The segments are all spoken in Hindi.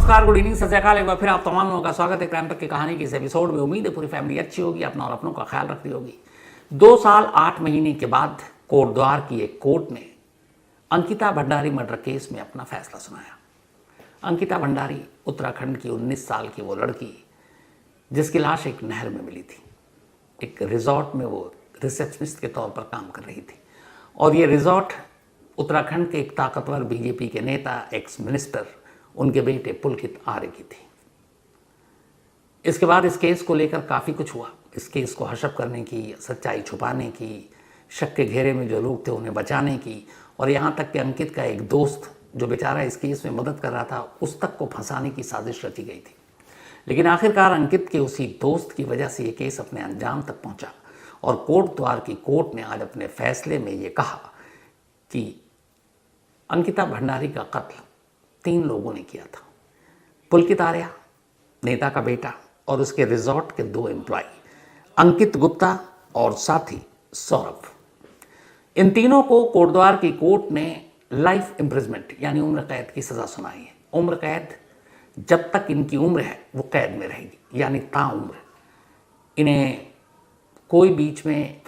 नमस्कार, गुड इवनिंग, सत श्री अकाल। एक बार फिर आप तमाम लोगों का स्वागत है क्राइम ट्रक की कहानी की इस एपिसोड में। उम्मीद है पूरी फैमिली अच्छी होगी, अपना और अपनों का ख्याल रखती होगी। 2 साल 8 महीने के बाद कोटद्वार की एक कोर्ट ने अंकिता भंडारी मर्डर केस में अपना फैसला सुनाया। अंकिता भंडारी उत्तराखंड की 19 साल की वो लड़की जिसकी लाश एक नहर में मिली थी। एक रिजॉर्ट में वो रिसेप्शनिस्ट के तौर पर काम कर रही थी और ये रिजॉर्ट उत्तराखंड के एक ताकतवर बीजेपी के नेता, एक्स मिनिस्टर, उनके बेटे पुलकित आर्य की थी। इसके बाद इस केस को लेकर काफ़ी कुछ हुआ। इस केस को हशप करने की, सच्चाई छुपाने की, शक के घेरे में जो लोग थे उन्हें बचाने की, और यहाँ तक कि अंकित का एक दोस्त जो बेचारा इस केस में मदद कर रहा था उस तक को फंसाने की साजिश रची गई थी। लेकिन आखिरकार अंकित के उसी दोस्त की वजह से ये केस अपने अंजाम तक पहुँचा और कोटद्वार की कोर्ट ने आज अपने फैसले में ये कहा कि अंकिता भंडारी का कत्ल 3 लोगों ने किया था। पुलकित आर्य, नेता का बेटा, और उसके रिजॉर्ट के 2 एम्प्लॉय, अंकित गुप्ता और साथी सौरभ। इन तीनों को कोटद्वार की कोर्ट ने लाइफ इम्प्रिजमेंट यानी उम्र कैद की सज़ा सुनाई है। उम्र कैद जब तक इनकी उम्र है वो कैद में रहेगी, यानी ताउम्र। इन्हें कोई बीच में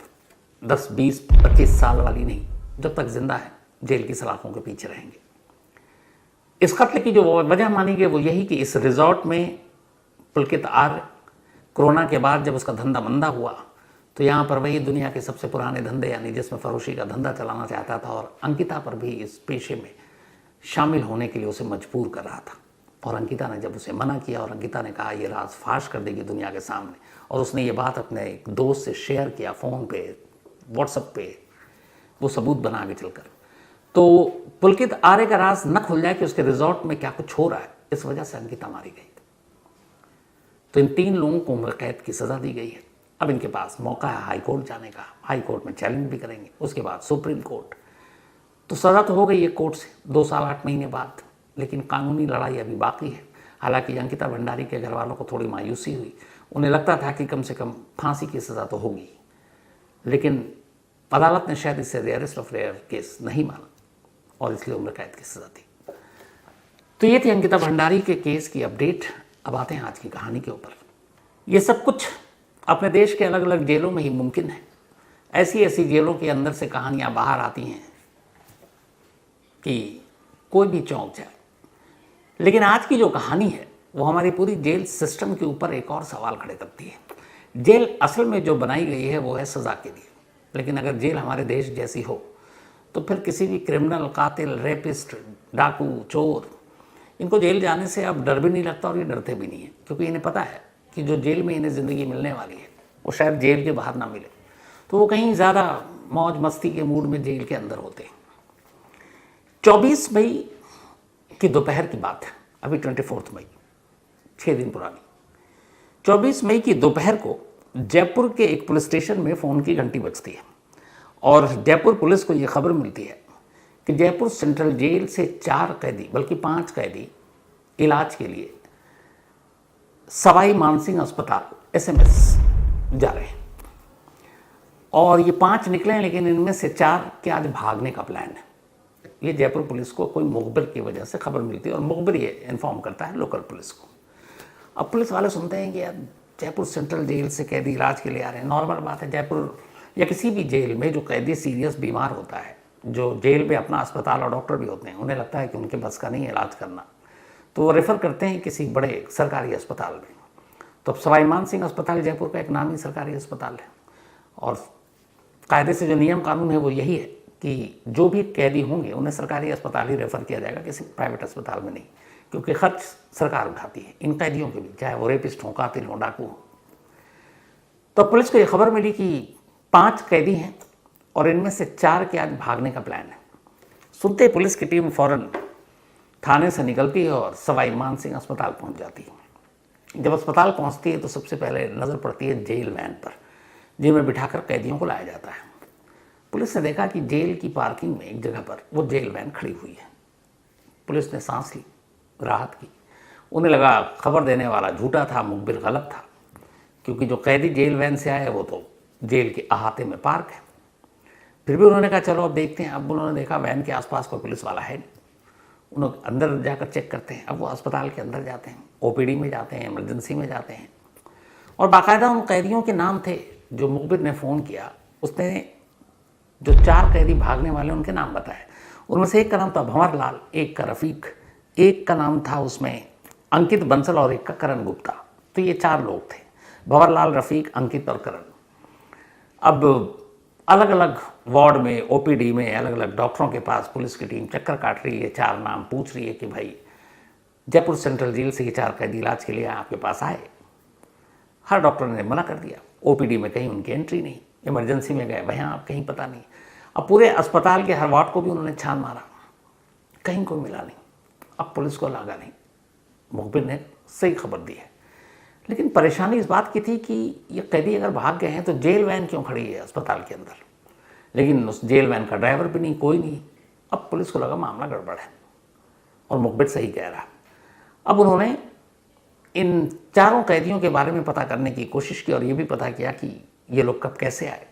10, 20, 25 साल वाली नहीं, जब तक जिंदा है जेल की सलाखों के पीछे रहेंगे। इस कत्ल की जो वजह मानी गई वो यही कि इस रिजॉर्ट में पुलकित आर्य कोरोना के बाद जब उसका धंधा मंदा हुआ तो यहाँ पर वही दुनिया के सबसे पुराने धंधे यानी जिसमें फरोशी का धंधा चलाना चाहता था, और अंकिता पर भी इस पेशे में शामिल होने के लिए उसे मजबूर कर रहा था। और अंकिता ने जब उसे मना किया और अंकिता ने कहा ये राज फाश कर देगी दुनिया के सामने, और उसने ये बात अपने एक दोस्त से शेयर किया फ़ोन पे, व्हाट्सएप पे, वो सबूत बना के चलकर, तो पुलकित आर्य का राज न खुल जाए कि उसके रिजॉर्ट में क्या कुछ हो रहा है, इस वजह से अंकिता मारी गई। तो इन 3 लोगों को उम्र कैद की सज़ा दी गई है। अब इनके पास मौका है हाई कोर्ट जाने का, हाई कोर्ट में चैलेंज भी करेंगे, उसके बाद सुप्रीम कोर्ट। तो सज़ा तो हो गई है कोर्ट से 2 साल 8 महीने बाद, लेकिन कानूनी लड़ाई अभी बाकी है। हालांकि अंकिता भंडारी के घर वालों को थोड़ी मायूसी हुई, उन्हें लगता था कि कम से कम फांसी की सज़ा तो होगी, लेकिन अदालत ने शायद इसे रेयरेस्ट ऑफ रेयर केस नहीं माना और इसलिए उम्र कैद की सज़ा दी। तो ये थी अंकिता भंडारी के केस की अपडेट। अब आते हैं आज की कहानी के ऊपर। ये सब कुछ अपने देश के अलग अलग जेलों में ही मुमकिन है। ऐसी ऐसी जेलों के अंदर से कहानियाँ बाहर आती हैं कि कोई भी चौंक जाए। लेकिन आज की जो कहानी है वो हमारी पूरी जेल सिस्टम के ऊपर एक और सवाल खड़े करती है। जेल असल में जो बनाई गई है वो है सज़ा के लिए, लेकिन अगर जेल हमारे देश जैसी हो तो फिर किसी भी क्रिमिनल, कातिल, रेपिस्ट, डाकू, चोर, इनको जेल जाने से अब डर भी नहीं लगता और ये डरते भी नहीं है, क्योंकि इन्हें पता है कि जो जेल में इन्हें ज़िंदगी मिलने वाली है वो शायद जेल के बाहर ना मिले, तो वो कहीं ज़्यादा मौज मस्ती के मूड में जेल के अंदर होते हैं। 24 मई की दोपहर की बात है, अभी 24 मई, 6 दिन पुरानी। 24 मई की दोपहर को जयपुर के एक पुलिस स्टेशन में फ़ोन की घंटी बजती है और जयपुर पुलिस को ये खबर मिलती है कि जयपुर सेंट्रल जेल से 4 कैदी, बल्कि 5 कैदी इलाज के लिए सवाई मानसिंह अस्पताल SMS जा रहे हैं। और ये 5 निकले हैं, लेकिन इनमें से 4 के आज भागने का प्लान है। ये जयपुर पुलिस को कोई मुखबिर की वजह से खबर मिलती है और मुखबिर ये इन्फॉर्म करता है लोकल पुलिस को। अब पुलिस वाले सुनते हैं कि यार जयपुर सेंट्रल जेल से कैदी इलाज के लिए आ रहे हैं। नॉर्मल बात है, जयपुर या किसी भी जेल में जो कैदी सीरियस बीमार होता है, जो जेल में अपना अस्पताल और डॉक्टर भी होते हैं, उन्हें लगता है कि उनके बस का नहीं है इलाज करना, तो वो रेफ़र करते हैं किसी बड़े सरकारी अस्पताल में। तो अब सवाई मानसिंह अस्पताल जयपुर का एक नामी सरकारी अस्पताल है और कायदे से जो नियम कानून है वो यही है कि जो भी कैदी होंगे उन्हें सरकारी अस्पताल ही रेफ़र किया जाएगा, किसी प्राइवेट अस्पताल में नहीं, क्योंकि खर्च सरकार उठाती है इन कैदियों के भी, चाहे वो रेपिस्ट हों, कातिल हों, डाकू हों। तो पुलिस को ये खबर मिली कि 5 कैदी हैं और इनमें से 4 के आज भागने का प्लान है। सुनते ही पुलिस की टीम फौरन थाने से निकलती है और सवाई मानसिंह अस्पताल पहुंच जाती है। जब अस्पताल पहुंचती है तो सबसे पहले नज़र पड़ती है जेल वैन पर, जिनमें बिठाकर कैदियों को लाया जाता है। पुलिस ने देखा कि जेल की पार्किंग में एक जगह पर वो जेल वैन खड़ी हुई है। पुलिस ने सांस ली, राहत की। उन्हें लगा खबर देने वाला झूठा था, मुखबिर गलत था, क्योंकि जो कैदी जेल वैन से आए वो तो जेल के अहाते में पार्क है। फिर भी उन्होंने कहा चलो अब देखते हैं। अब उन्होंने देखा वैन के आसपास कोई पुलिस वाला है नहीं। उन लोग अंदर जाकर चेक करते हैं। अब वो अस्पताल के अंदर जाते हैं, ओपीडी में जाते हैं, इमरजेंसी में जाते हैं, और बाकायदा उन कैदियों के नाम थे जो मुखबिर ने फ़ोन किया। उसने जो 4 कैदी भागने वाले उनके नाम बताए। उनमें से एक का नाम था भंवर लाल, एक का रफ़ीक, एक का नाम था उसमें अंकित बंसल और एक का करण गुप्ता। तो ये 4 लोग थे, भंवर लाल, रफ़ीक, अंकित और करण। अब अलग अलग वार्ड में, ओपीडी में, अलग अलग डॉक्टरों के पास पुलिस की टीम चक्कर काट रही है, 4 नाम पूछ रही है कि भाई जयपुर सेंट्रल जेल से ये 4 कैदी इलाज के लिए आपके पास आए। हर डॉक्टर ने मना कर दिया। ओपीडी में कहीं उनकी एंट्री नहीं, इमरजेंसी में गए, वहाँ आप कहीं पता नहीं। अब पूरे अस्पताल के हर वार्ड को भी उन्होंने छान मारा, कहीं कोई मिला नहीं। अब पुलिस को लगा नहीं, मुखबिर ने सही खबर दी है। लेकिन परेशानी इस बात की थी कि ये कैदी अगर भाग गए हैं तो जेल वैन क्यों खड़ी है अस्पताल के अंदर। लेकिन उस जेल वैन का ड्राइवर भी नहीं, कोई नहीं। अब पुलिस को लगा मामला गड़बड़ है और मुखबिर सही कह रहा। अब उन्होंने इन 4 कैदियों के बारे में पता करने की कोशिश की और ये भी पता किया कि ये लोग कब कैसे आए।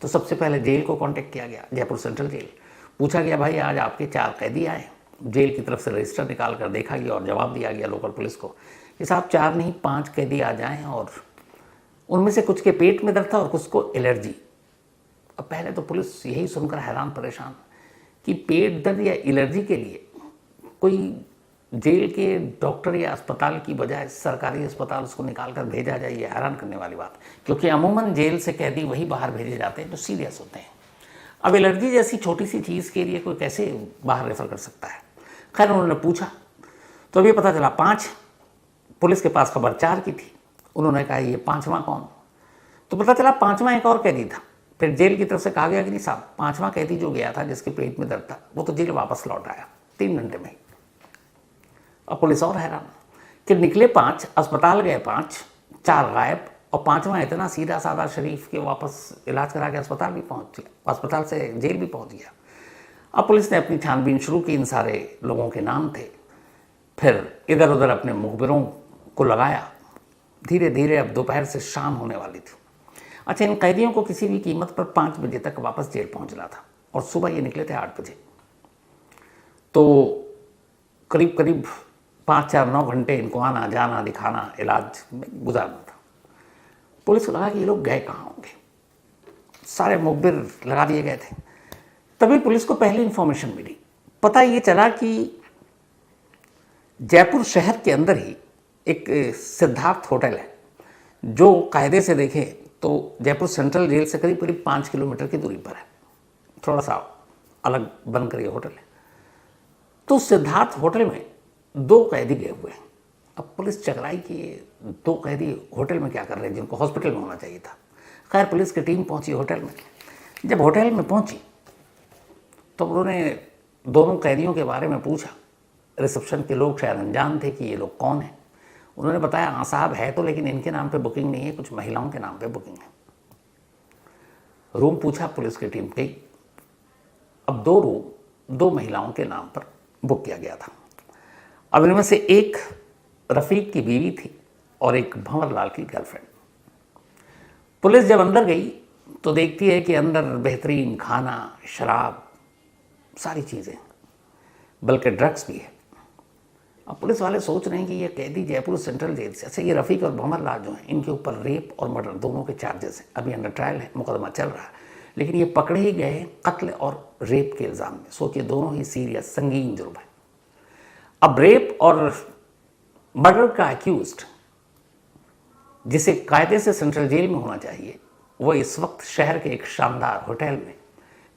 तो सबसे पहले जेल को कांटेक्ट किया गया, जयपुर सेंट्रल जेल। पूछा गया भाई आज आपके 4 कैदी आए। जेल की तरफ से रजिस्टर निकाल कर देखा गया और जवाब दिया गया लोकल पुलिस को कि साहब 4 नहीं 5 कैदी आ जाएं, और उनमें से कुछ के पेट में दर्द था और कुछ को एलर्जी। अब पहले तो पुलिस यही सुनकर हैरान परेशान कि पेट दर्द या एलर्जी के लिए कोई जेल के डॉक्टर या अस्पताल की बजाय सरकारी अस्पताल उसको निकाल कर भेजा जाए, ये हैरान करने वाली बात। क्योंकि अमूमन जेल से कैदी वही बाहर भेजे जाते हैं जो सीरियस होते हैं। अब एलर्जी जैसी छोटी सी चीज़ के लिए कोई कैसे बाहर रेफर कर सकता है। खैर उन्होंने पूछा तो अभी पता चला 5, पुलिस के पास खबर 4 की थी। उन्होंने कहा ये 5वां कौन, तो पता चला 5वां एक और कैदी था। फिर जेल की तरफ से कहा गया कि नहीं साहब 5वां कैदी जो गया था जिसके पेट में दर्द था वो तो जेल वापस लौट आया 3 घंटे में। अब पुलिस और हैरान कि निकले 5, अस्पताल गए 5, 4 गायब, और 5वां इतना सीधा साधा शरीफ के वापस इलाज करा के अस्पताल भी पहुंच गया, अस्पताल से जेल भी पहुंच गया। अब पुलिस ने अपनी छानबीन शुरू की, इन सारे लोगों के नाम थे। फिर इधर उधर अपने मुखबिरों को लगाया। धीरे धीरे अब दोपहर से शाम होने वाली थी। अच्छा, इन कैदियों को किसी भी कीमत पर 5 बजे तक वापस जेल पहुंचना था और सुबह ये निकले थे 8 बजे। तो करीब करीब 5-4-9 घंटे इनको आना जाना दिखाना इलाज में गुजारना था। पुलिस को लगा कि ये लोग गए कहाँ होंगे, सारे मुखबिर लगा दिए गए थे। तभी पुलिस को पहली इंफॉर्मेशन मिली। पता ये चला कि जयपुर शहर के अंदर ही एक सिद्धार्थ होटल है जो कायदे से देखें तो जयपुर सेंट्रल जेल से करीब करीब 5 किलोमीटर की दूरी पर है। थोड़ा सा अलग बनकर ये होटल है। तो सिद्धार्थ होटल में 2 कैदी गए हुए हैं। अब पुलिस चकराई कि ये 2 कैदी होटल में क्या कर रहे हैं जिनको हॉस्पिटल में होना चाहिए था। खैर पुलिस की टीम पहुंची होटल में। जब होटल में पहुंची तो उन्होंने दोनों कैदियों के बारे में पूछा। रिसेप्शन के लोग शायद अनजान थे कि ये लोग कौन हैं। उन्होंने बताया हाँ साहब है तो, लेकिन इनके नाम पे बुकिंग नहीं है, कुछ महिलाओं के नाम पे बुकिंग है। रूम पूछा, पुलिस की टीम गई। अब 2 रूम 2 महिलाओं के नाम पर बुक किया गया था। अब इनमें से एक रफ़ीक की बीवी थी और एक भंवर लाल की गर्लफ्रेंड। पुलिस जब अंदर गई तो देखती है कि अंदर बेहतरीन खाना, शराब, सारी चीज़ें, बल्कि ड्रग्स भी है। अब पुलिस वाले सोच रहे हैं कि ये कैदी जयपुर सेंट्रल जेल से, अच्छा ये रफ़ीक और भंवर लाल जो हैं इनके ऊपर रेप और मर्डर दोनों के चार्जेस हैं। अभी अंडर ट्रायल है, मुकदमा चल रहा है, लेकिन ये पकड़े ही गए कत्ल और रेप के इल्ज़ाम में। सोचिए दोनों ही सीरियस संगीन जुर्म है। अब रेप और मर्डर का एक्यूज्ड जिसे कायदे से सेंट्रल जेल में होना चाहिए वो इस वक्त शहर के एक शानदार होटल में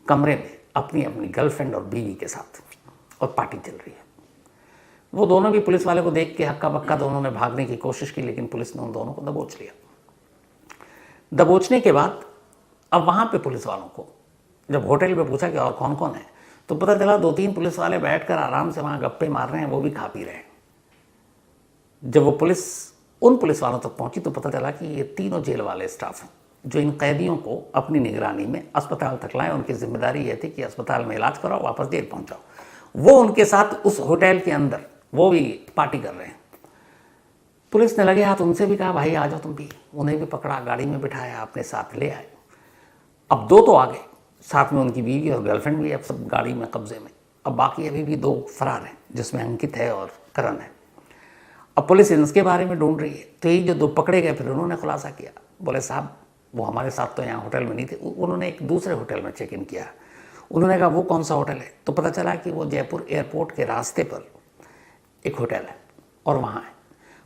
कमरे में अपनी अपनी गर्लफ्रेंड और बीवी के साथ और पार्टी चल रही है। वो दोनों भी पुलिस वाले को देख के हक्का बक्का दोनों ने भागने की कोशिश की, लेकिन पुलिस ने उन दोनों को दबोच लिया। दबोचने के बाद अब वहाँ पे पुलिस वालों को जब होटल में पूछा कि और कौन कौन है तो पता चला 2-3 पुलिस वाले बैठकर आराम से वहाँ गप्पे मार रहे हैं, वो भी खा पी रहे हैं। जब वो पुलिस उन पुलिस वालों तक पहुंची तो पता चला कि ये तीनों जेल वाले स्टाफ हैं जो इन कैदियों को अपनी निगरानी में अस्पताल तक लाएं। उनकी जिम्मेदारी ये थी कि अस्पताल में इलाज कराओ, वापस जेल पहुंचाओ। वो उनके साथ उस होटल के अंदर वो भी पार्टी कर रहे हैं। पुलिस ने लगे हाथ उनसे भी कहा भाई आ जाओ तुम भी। उन्हें भी पकड़ा, गाड़ी में बिठाया, अपने साथ ले आए। अब 2 तो आ गए, साथ में उनकी बीवी और गर्लफ्रेंड भी अब सब गाड़ी में कब्जे में। अब बाकी अभी भी 2 फरार हैं, जिसमें अंकित है और करण है। अब पुलिस इनके बारे में ढूंढ रही है। तो ये जो 2 पकड़े गए, फिर उन्होंने खुलासा किया, बोले साहब वो हमारे साथ तो यहाँ होटल में नहीं थे, उन्होंने एक दूसरे होटल में चेक इन किया। उन्होंने कहा वो कौन सा होटल है, तो पता चला कि वो जयपुर एयरपोर्ट के रास्ते पर एक होटल है और वहाँ है।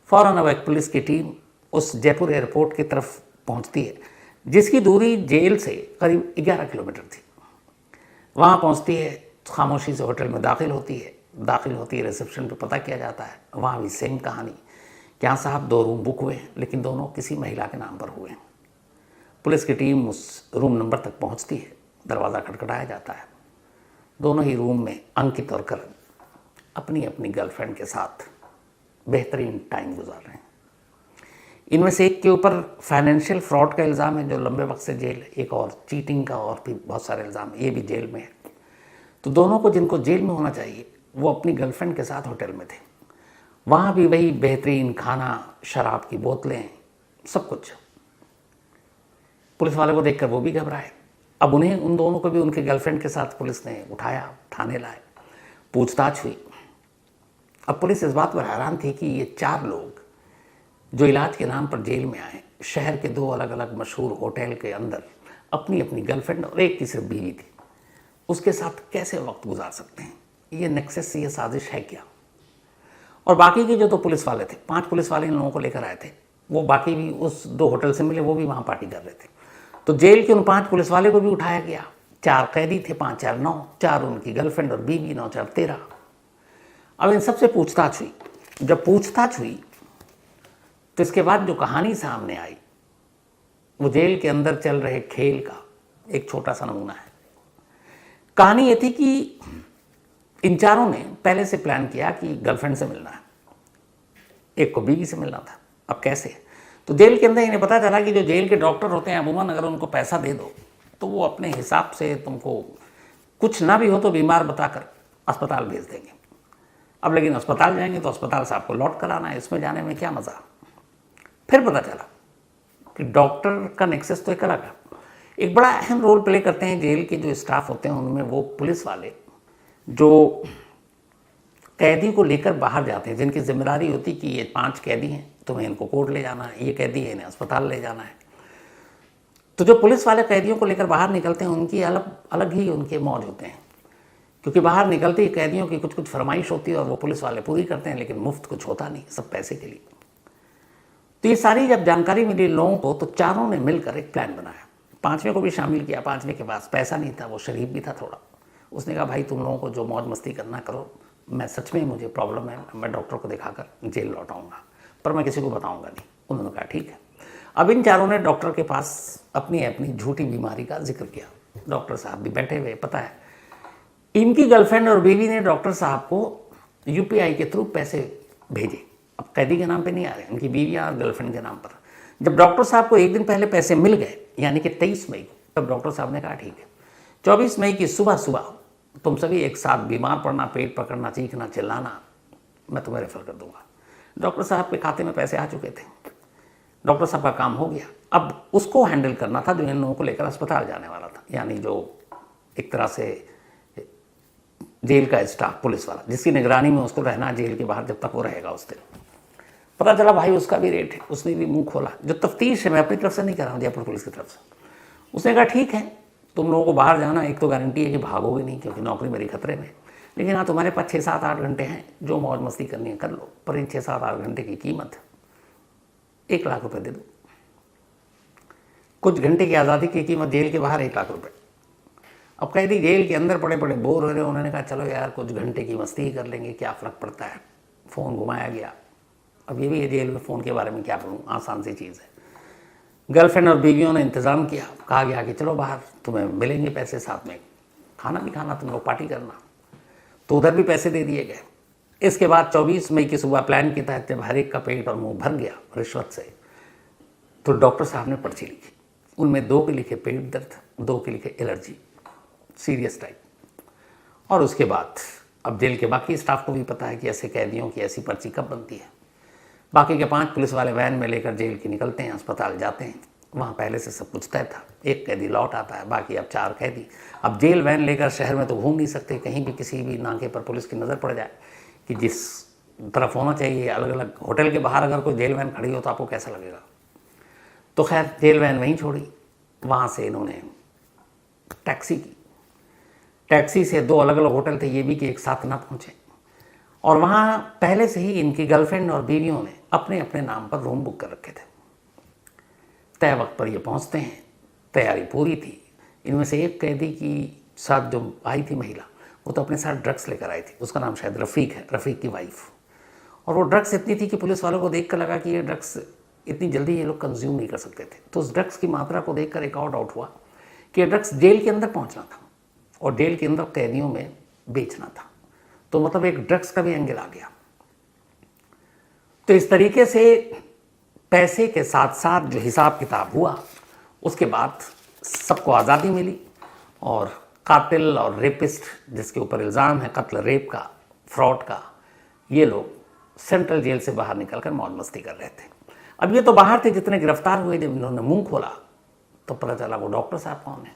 फ़ौरन अब एक पुलिस की टीम उस जयपुर एयरपोर्ट की तरफ पहुँचती है, जिसकी दूरी जेल से करीब 11 किलोमीटर थी। वहाँ पहुँचती है, खामोशी से होटल में दाखिल होती है। रिसेप्शन पे पता किया जाता है, वहाँ भी सेम कहानी, क्या साहब 2 रूम बुक हुए हैं, लेकिन दोनों किसी महिला के नाम पर हुए हैं। पुलिस की टीम उस रूम नंबर तक पहुँचती है, दरवाज़ा खटखटाया जाता है। दोनों ही रूम में अंकित और करण अपनी अपनी गर्लफ्रेंड के साथ बेहतरीन टाइम गुजार रहे हैं। इनमें से एक के ऊपर फाइनेंशियल फ्रॉड का इल्ज़ाम है, जो लंबे वक्त से जेल है। एक और चीटिंग का और भी बहुत सारे इल्ज़ाम है, ये भी जेल में है। तो दोनों को, जिनको जेल में होना चाहिए, वो अपनी गर्लफ्रेंड के साथ होटल में थे। वहाँ भी वही बेहतरीन खाना, शराब की बोतलें, सब कुछ। पुलिस वाले को देखकर वो भी घबराए। अब उन्हें, उन दोनों को भी उनके गर्लफ्रेंड के साथ पुलिस ने उठाया, थाने लाए, पूछताछ हुई। अब पुलिस इस बात पर हैरान थी कि ये 4 लोग जो इलाज के नाम पर जेल में आए, शहर के 2 अलग अलग मशहूर होटल के अंदर अपनी अपनी गर्लफ्रेंड और एक की सिर्फ बीवी थी, उसके साथ कैसे वक्त गुजार सकते हैं? ये नेक्सस, ये साजिश है क्या? और बाकी के जो 2 पुलिस वाले थे, 5 पुलिस वाले इन लोगों को लेकर आए थे, वो बाकी भी उस 2 होटल से मिले, वो भी वहाँ पार्टी कर रहे थे। तो जेल के उन 5 पुलिस वाले को भी उठाया गया। 4 कैदी थे, 5 4 9, 4 उनकी गर्लफ्रेंड और बीवी, 9 4 13। अब इन सबसे पूछताछ हुई। जब पूछताछ हुई तो इसके बाद जो कहानी सामने आई, वो जेल के अंदर चल रहे खेल का एक छोटा सा नमूना है। कहानी ये थी कि इन 4 ने पहले से प्लान किया कि गर्लफ्रेंड से मिलना है, एक को बीवी से मिलना था। अब कैसे? तो जेल के अंदर इन्हें पता चला कि जो जेल के डॉक्टर होते हैं, अमूमन अगर उनको पैसा दे दो तो वो अपने हिसाब से तुमको कुछ ना भी हो तो बीमार बताकर अस्पताल भेज देंगे। अब लेकिन अस्पताल जाएंगे तो अस्पताल से आपको लौट कर आना है, इसमें जाने में क्या मज़ा। फिर पता चला कि डॉक्टर का नेक्सस तो एक अलग है। एक बड़ा अहम रोल प्ले करते हैं जेल के जो स्टाफ होते हैं, उनमें वो पुलिस वाले जो कैदी को लेकर बाहर जाते हैं, जिनकी जिम्मेदारी होती कि ये 5 कैदी हैं, तुम्हें इनको कोर्ट ले जाना है, ये कैदी है इन्हें अस्पताल ले जाना है। तो जो पुलिस वाले कैदियों को लेकर बाहर निकलते हैं, उनकी अलग अलग ही उनके मौज होते हैं, क्योंकि बाहर निकलते ही कैदियों की कुछ कुछ फरमाइश होती है और वो पुलिस वाले पूरी करते हैं, लेकिन मुफ्त कुछ होता नहीं, सब पैसे के लिए। तो ये सारी जब जानकारी मिली लोगों को, तो 4 ने मिलकर एक प्लान बनाया। 5वें को भी शामिल किया। 5वें के पास पैसा नहीं था, वो शरीफ भी था थोड़ा। उसने कहा भाई तुम लोगों को जो मौज मस्ती करना करो, मैं सच में, मुझे प्रॉब्लम है, मैं डॉक्टर को दिखाकर जेल लौट आऊँगा, पर मैं किसी को बताऊँगा नहीं। उन्होंने कहा ठीक है। अब इन 4 ने डॉक्टर के पास अपनी अपनी झूठी बीमारी का जिक्र किया। डॉक्टर साहब भी बैठे हुए, पता है इनकी गर्लफ्रेंड और बीवी ने डॉक्टर साहब को UPI के थ्रू पैसे भेजे। अब कैदी के नाम पे नहीं आ रहे, उनकी बीवी और गर्लफ्रेंड के नाम पर। जब डॉक्टर साहब को एक दिन पहले पैसे मिल गए, यानी कि 23 मई को, तब डॉक्टर साहब ने कहा ठीक है, 24 मई की सुबह सुबह तुम सभी एक साथ बीमार पड़ना, पेट पकड़ना, चीखना, चिल्लाना, मैं तुम्हें रेफर कर दूंगा। डॉक्टर साहब के खाते में पैसे आ चुके थे, डॉक्टर साहब का काम हो गया। अब उसको हैंडल करना था जो इन लोगों को लेकर अस्पताल जाने वाला था, यानी जो एक तरह से जेल का स्टाफ, पुलिस वाला, जिसकी निगरानी में उसको रहना जेल के बाहर जब तक वो रहेगा उस दिन। पता चला भाई उसका भी रेट है, उसने भी मुंह खोला। जो तफ्तीश है, मैं अपनी तरफ से नहीं कर रहा हूँ, जयपुर पुलिस की तरफ से, उसने कहा ठीक है तुम लोगों को बाहर जाना, एक तो गारंटी है कि भागोगे नहीं क्योंकि नौकरी मेरी खतरे में, लेकिन हाँ तुम्हारे पास 6 7 8 घंटे हैं, जो मौज मस्ती करनी है कर लो, पर इन 6 7 8 घंटे की कीमत 1 लाख रुपए दे दो। कुछ घंटे की आज़ादी की कीमत जेल के बाहर 1 लाख रुपए। अब कैदी जेल के अंदर पड़े पड़े बोर हो रहे, उन्होंने कहा चलो यार कुछ घंटे की मस्ती ही कर लेंगे, क्या फ़र्क पड़ता है। फ़ोन घुमाया गया। अब ये भी है जेल में फ़ोन के बारे में क्या करूँ, आसान सी चीज़ है। गर्लफ्रेंड और बीवियों ने इंतज़ाम किया, कहा गया कि चलो बाहर तुम्हें मिलेंगे पैसे, साथ में खाना भी खाना, तुम लोग पार्टी करना, तो उधर भी पैसे दे दिए गए। इसके बाद 24 मई की सुबह प्लान के तहत जब हर एक का पेट और मुंह भर गया रिश्वत से, तो डॉक्टर साहब ने पर्ची लिखी। उनमें 2 के लिखे पेट दर्द, 2 के लिखे एलर्जी, सीरियस टाइप। और उसके बाद अब जेल के बाकी स्टाफ को भी पता है कि ऐसे कैदियों की ऐसी पर्ची कब बनती है। बाकी के 5 पुलिस वाले वैन में लेकर जेल के निकलते हैं, अस्पताल जाते हैं। वहाँ पहले से सब कुछ तय था। एक कैदी लौट आता है, बाकी अब 4 कैदी। अब जेल वैन लेकर शहर में तो घूम नहीं सकते, कहीं भी किसी भी नाके पर पुलिस की नज़र पड़ जाए कि जिस तरफ होना चाहिए, अलग अलग होटल के बाहर अगर कोई जेल वैन खड़ी हो तो आपको कैसा लगेगा। तो खैर जेल वैन वहीं छोड़ी, वहाँ से इन्होंने टैक्सी की। टैक्सी से 2 अलग अलग होटल थे, ये भी कि एक साथ ना पहुँचे, और वहाँ पहले से ही इनकी गर्लफ्रेंड और बीवियों ने अपने अपने नाम पर रूम बुक कर रखे थे। तय वक्त पर ये पहुँचते हैं, तैयारी पूरी थी। इनमें से एक कैदी की साथ जो आई थी महिला, वो तो अपने साथ ड्रग्स लेकर आई थी। उसका नाम शायद रफ़ीक है, रफ़ीक की वाइफ। और वो ड्रग्स इतनी थी कि पुलिस वालों को देख कर लगा कि ये ड्रग्स इतनी जल्दी ये लोग कंज्यूम नहीं कर सकते थे। तो उस ड्रग्स की मात्रा को देख कर एक और डाउट हुआ कि ये ड्रग्स जेल के अंदर पहुँचना था और जेल के अंदर कैदियों में बेचना था। तो मतलब एक ड्रग्स का भी एंगल आ गया। तो इस तरीके से पैसे के साथ साथ जो हिसाब किताब हुआ, उसके बाद सबको आज़ादी मिली और कातिल और रेपिस्ट जिसके ऊपर इल्ज़ाम है कत्ल, रेप का, फ्रॉड का, ये लोग सेंट्रल जेल से बाहर निकलकर मौज मस्ती कर रहे थे। अब ये तो बाहर थे, जितने गिरफ्तार हुए जब इन्होंने मुंह खोला तो पता चला वो डॉक्टर साहब कौन है।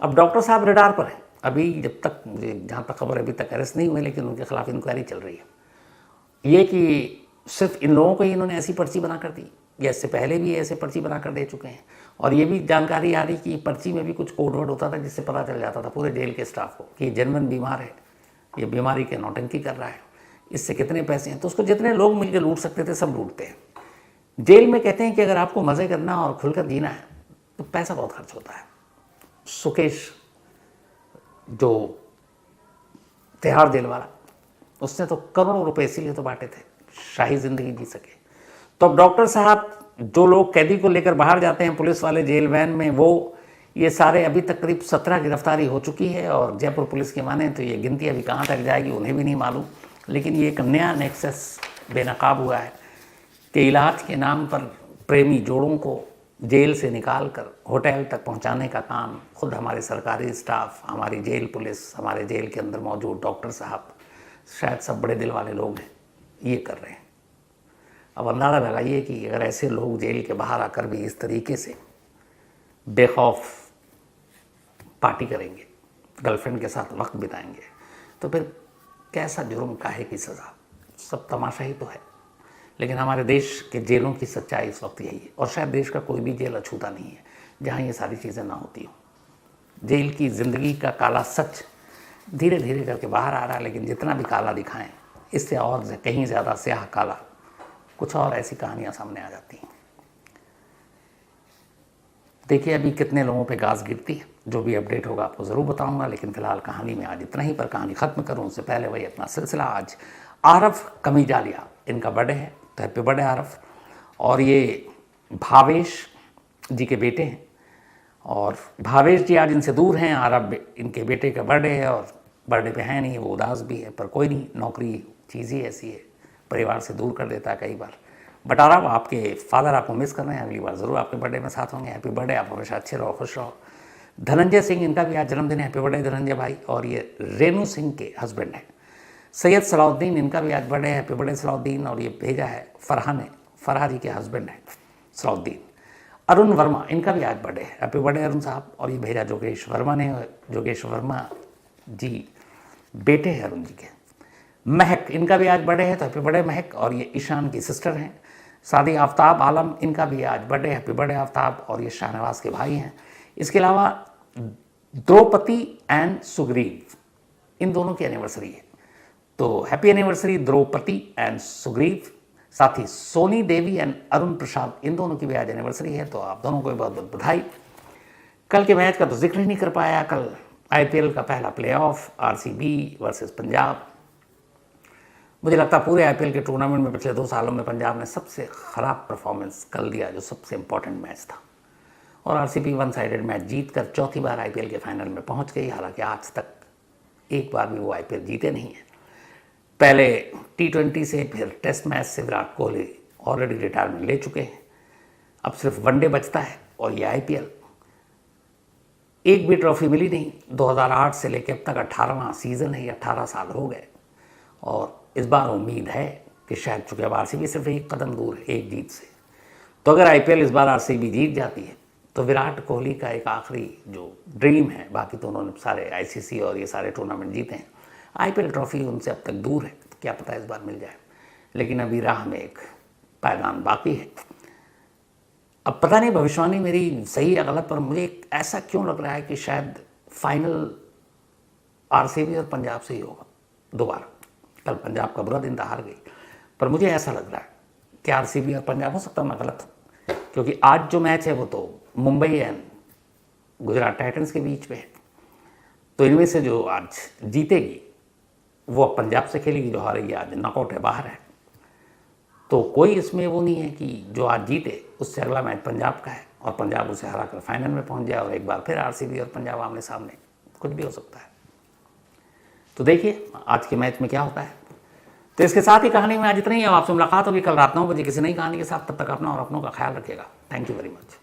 अब डॉक्टर साहब रडार पर हैं, अभी जब तक मुझे जहाँ तक खबर अभी तक अरेस्ट नहीं हुए, लेकिन उनके खिलाफ इंक्वायरी चल रही है। ये कि सिर्फ इन लोगों को ही इन्होंने ऐसी पर्ची बना कर दी या इससे पहले भी ऐसे पर्ची बना कर दे चुके हैं। और ये भी जानकारी आ रही कि पर्ची में भी कुछ कोड वर्ड होता था जिससे पता चल जाता था पूरे जेल के स्टाफ को कि ये जेन्युइन बीमार है, ये बीमारी के नौटंकी कर रहा है, इससे कितने पैसे हैं। तो उसको जितने लोग मिलकर लूट सकते थे सब लूटते हैं। जेल में कहते हैं कि अगर आपको मज़े करना और खुलकर जीना है तो पैसा बहुत खर्च होता है। सुकेश जो तिहाड़ जेल वाला, उसने तो करोड़ों रुपए इसीलिए तो बांटे थे, शाही ज़िंदगी जी सके। तो अब डॉक्टर साहब, जो लोग कैदी को लेकर बाहर जाते हैं पुलिस वाले जेल वैन में, वो ये सारे अभी तक करीब 17 गिरफ्तारी हो चुकी है। और जयपुर पुलिस की माने तो ये गिनती अभी कहाँ तक जाएगी उन्हें भी नहीं मालूम। लेकिन ये एक नया नेक्सस बेनकाब हुआ है कि इलाज के नाम पर प्रेमी जोड़ों को जेल से निकाल कर होटल तक पहुंचाने का काम खुद हमारे सरकारी स्टाफ, हमारी जेल पुलिस, हमारे जेल के अंदर मौजूद डॉक्टर साहब, शायद सब बड़े दिल वाले लोग हैं, ये कर रहे हैं। अब अंदाज़ा लगाइए कि अगर ऐसे लोग जेल के बाहर आकर भी इस तरीके से बेखौफ पार्टी करेंगे, गर्लफ्रेंड के साथ वक्त बिताएंगे, तो फिर कैसा जुर्म, काहे की सज़ा, सब तमाशा ही तो है। लेकिन हमारे देश के जेलों की सच्चाई इस वक्त यही है, और शायद देश का कोई भी जेल अछूता नहीं है जहाँ ये सारी चीज़ें ना होती हों। जेल की ज़िंदगी का काला सच धीरे धीरे करके बाहर आ रहा है, लेकिन जितना भी काला दिखाएं, इससे और कहीं ज़्यादा स्याह काला कुछ और ऐसी कहानियाँ सामने आ जाती हैं। देखिए अभी कितने लोगों पे गाज गिरती है, जो भी अपडेट होगा आपको ज़रूर बताऊंगा। लेकिन फ़िलहाल कहानी में आज इतना ही। पर कहानी ख़त्म करूँ उससे पहले वही अपना सिलसिला। आज आरफ कमीजालिया, इनका बर्थडे है, तो हैप्पी बर्थडे आरफ। और ये भावेश जी के बेटे हैं, और भावेश जी आज इनसे दूर हैं। आरफ इनके बेटे का बर्थडे है और बर्थडे पे है नहीं, वो उदास भी है, पर कोई नहीं, नौकरी चीज़ ही ऐसी है, परिवार से दूर कर देता है कई बार। बट आरफ, आपके फादर आपको मिस कर रहे हैं, अगली बार ज़रूर आपके बर्थडे में साथ होंगे। हैप्पी बर्थडे, आप हमेशा अच्छे रहो, खुश रहो। धनंजय सिंह, इनका भी आज जन्मदिन है, हैप्पी बर्थडे धनंजय भाई। और ये रेणु सिंह के हस्बैंड हैं। सैयद सलाउद्दीन, इनका भी आज बर्थडे है, हैप्पी बर्थडे सलाउद्दीन। और ये भेजा है फरहा ने, फरहा जी के हस्बैंड हैं सलाउद्दीन। अरुण वर्मा, इनका भी आज बर्थडे है, हैप्पी बर्थडे अरुण साहब। और ये भेजा जोगेश वर्मा ने, जोगेश वर्मा जी बेटे हैं अरुण जी के। महक, इनका भी आज बर्थडे है, तो हैप्पी बर्थडे महक। और ये ईशान की सिस्टर हैं। सादी आफ्ताब आलम, इनका भी आज बर्थडे, हैप्पी बर्थडे आफ्ताब। और ये शाहनवाज के भाई हैं। इसके अलावा द्रौपदी एंड सुग्रीव, इन दोनों की एनिवर्सरी है, तो happy anniversary Draupadi and Sugriv. साथ ही सोनी देवी एंड अरुण प्रसाद, इन दोनों की भी आज एनिवर्सरी है, तो आप दोनों को बहुत बहुत बधाई। कल के मैच का तो जिक्र ही नहीं कर पाया। कल आईपीएल का पहला प्लेऑफ, आरसीबी वर्सेस पंजाब। मुझे लगता है पूरे आईपीएल के टूर्नामेंट में पिछले 2 सालों में पंजाब ने सबसे ख़राब परफॉर्मेंस कल दिया, जो सबसे इम्पॉर्टेंट मैच था। और आरसीबी 1 साइडेड मैच जीतकर चौथी बार आईपीएल के फाइनल में पहुंच गई। हालांकि आज तक एक बार भी वो आईपीएल जीते नहीं हैं। पहले T20 से, फिर टेस्ट मैच से विराट कोहली ऑलरेडी रिटायरमेंट ले चुके हैं। अब सिर्फ वनडे बचता है और ये आईपीएल। एक भी ट्रॉफी मिली नहीं। 2008 से लेकर अब तक 18वां सीज़न है, 18 साल हो गए। और इस बार उम्मीद है कि शायद, चूँकि अब आरसीबी सिर्फ एक कदम दूर है एक जीत से, तो अगर आईपीएल इस बार आरसीबी जीत जाती है तो विराट कोहली का एक आखिरी जो ड्रीम है, बाकी तो उन्होंने सारे आईसीसी और ये सारे टूर्नामेंट जीते हैं, आईपीएल ट्रॉफी उनसे अब तक दूर है, क्या पता इस बार मिल जाए, लेकिन अभी राह में एक पायदान बाकी है। अब पता नहीं भविष्यवाणी मेरी सही या गलत, पर मुझे ऐसा क्यों लग रहा है कि शायद फाइनल आरसीबी और पंजाब से ही होगा दोबारा। कल पंजाब का बुरा दिन था, हार गई, पर मुझे ऐसा लग रहा है कि आरसीबी और पंजाब, हो सकता है मैं गलत हूँ, क्योंकि आज जो मैच है वो तो मुंबई एंड गुजरात टाइटंस के बीच में है, तो इनमें से जो आज जीतेगी वो पंजाब से खेलेगी, जो हारेगी आज नॉकआउट है, बाहर है। तो कोई इसमें वो नहीं है कि जो आज जीते उससे अगला मैच पंजाब का है और पंजाब उसे हरा कर फाइनल में पहुंच जाए और एक बार फिर आरसीबी और पंजाब आमने सामने, कुछ भी हो सकता है। तो देखिए आज के मैच में क्या होता है। तो इसके साथ ही कहानी में आज इतना ही है। आपसे मुलाकात होगी कल रात 9 बजे किसी नई कहानी के साथ। तब तक अपना और अपनों का ख्याल रखिएगा। Thank you very much.